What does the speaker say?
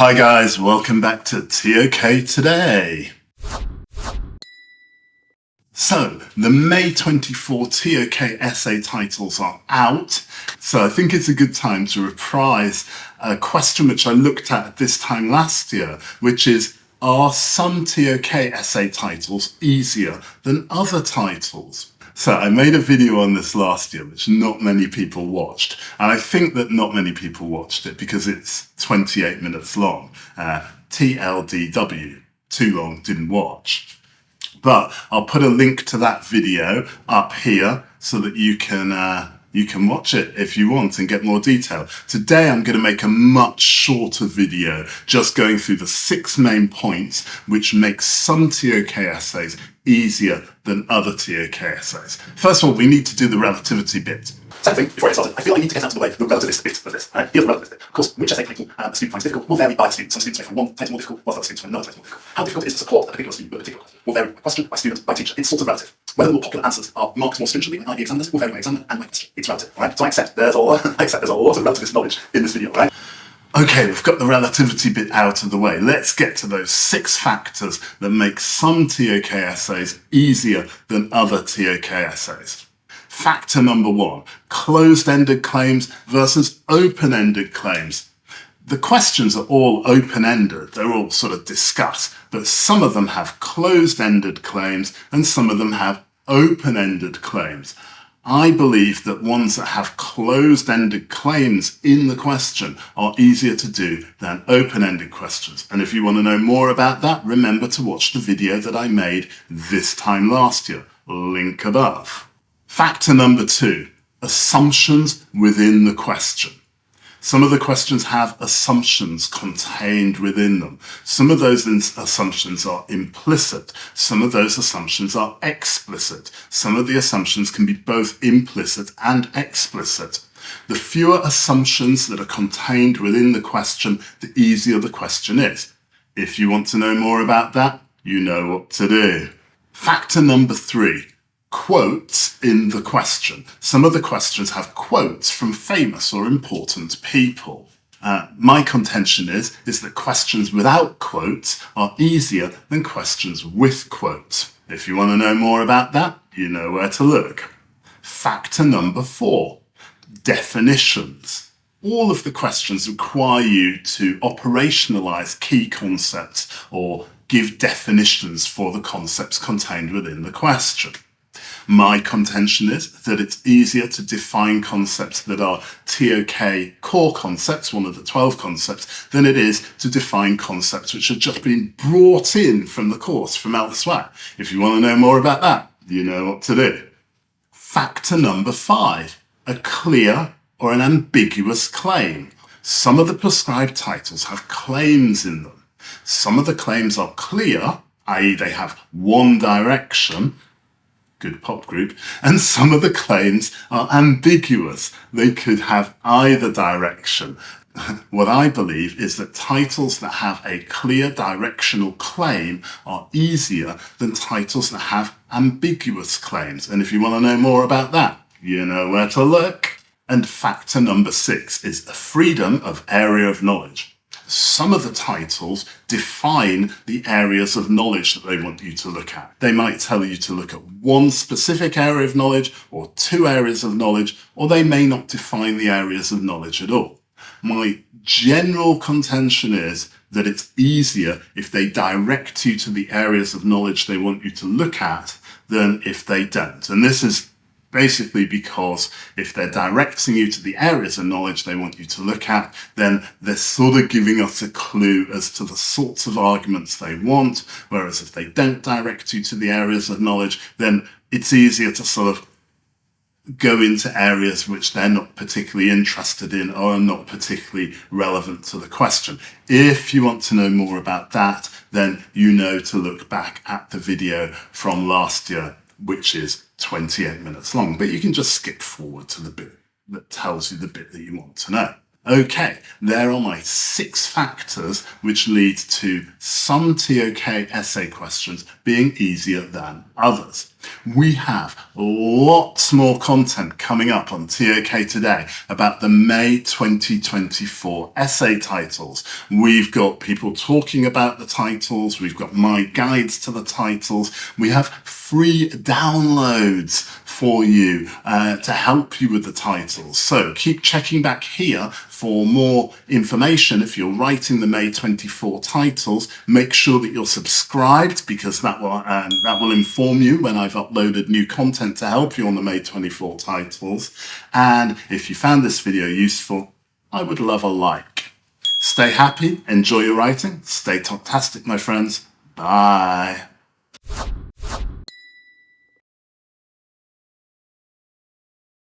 Hi guys, welcome back to ToK Today. So, the May 24 ToK essay titles are out, so I think it's a good time to reprise a question which I looked at this time last year, which is, are some ToK essay titles easier than other titles? So I made a video on this last year, which not many people watched. And I think that not many people watched it because it's 28 minutes long. TLDW, too long, didn't watch. But I'll put a link to that video up here so that you can watch it if you want and get more detail. Today I'm going to make a much shorter video just going through the 6 main points which make some ToK essays easier than other ToK essays. First of all, we need to do the relativity bit. Second thing, before I get started, I feel I need to get out of the way the relativist bit of this. Here's the relativist bit. Of course, which essay title a student finds difficult will vary by student. Some students may find one title more difficult, while other students find another title more difficult. How difficult it is to support a particular student with a particular question will vary by question, by student, by teacher. It's sort of relative. Whether the more popular answers are marked more stringently by IB examiners will vary by examiner and by question. It's relative, alright? So I accept there's a lot of relativist knowledge in this video, alright? Okay, we've got the relativity bit out of the way. Let's get to those 6 factors that make some ToK essays easier than other ToK essays. Factor number 1, closed-ended claims versus open-ended claims. The questions are all open-ended, they're all sort of discussed, but some of them have closed-ended claims and some of them have open-ended claims. I believe that ones that have closed-ended claims in the question are easier to do than open-ended questions. And if you want to know more about that, remember to watch the video that I made this time last year. Link above. Factor number 2, assumptions within the question. Some of the questions have assumptions contained within them. Some of those assumptions are implicit. Some of those assumptions are explicit. Some of the assumptions can be both implicit and explicit. The fewer assumptions that are contained within the question, the easier the question is. If you want to know more about that, you know what to do. Factor number 3. Quotes in the question. Some of the questions have quotes from famous or important people. My contention is that questions without quotes are easier than questions with quotes. If you want to know more about that, you know where to look. Factor number 4, definitions. All of the questions require you to operationalize key concepts or give definitions for the concepts contained within the question. My contention is that it's easier to define concepts that are ToK core concepts, one of the 12 concepts, than it is to define concepts which have just been brought in from the course, from elsewhere. If you want to know more about that, you know what to do. Factor number 5, a clear or an ambiguous claim. Some of the prescribed titles have claims in them. Some of the claims are clear, i.e. they have one direction, good pop group, and some of the claims are ambiguous. They could have either direction. What I believe is that titles that have a clear directional claim are easier than titles that have ambiguous claims. And if you want to know more about that, you know where to look. And factor number 6 is the freedom of area of knowledge. Some of the titles define the areas of knowledge that they want you to look at. They might tell you to look at one specific area of knowledge or 2 areas of knowledge, or they may not define the areas of knowledge at all. My general contention is that it's easier if they direct you to the areas of knowledge they want you to look at than if they don't. And this is basically because if they're directing you to the areas of knowledge they want you to look at, then they're sort of giving us a clue as to the sorts of arguments they want, whereas if they don't direct you to the areas of knowledge, then it's easier to sort of go into areas which they're not particularly interested in or are not particularly relevant to the question. If you want to know more about that, then you know to look back at the video from last year, which is 28 minutes long, but you can just skip forward to the bit that tells you the bit that you want to know. Okay, there are my 6 factors which lead to some ToK essay questions being easier than others. We have lots more content coming up on ToK today about the May 2024 essay titles. We've got people talking about the titles, we've got my guides to the titles, we have free downloads for you to help you with the titles. So keep checking back here for more information. If you're writing the May 24 titles, make sure that you're subscribed, because that will inform you when I've uploaded new content to help you on the May 24 titles. And if you found this video useful, I would love a like. Stay happy, enjoy your writing, stay ToKtastic, my friends. Bye.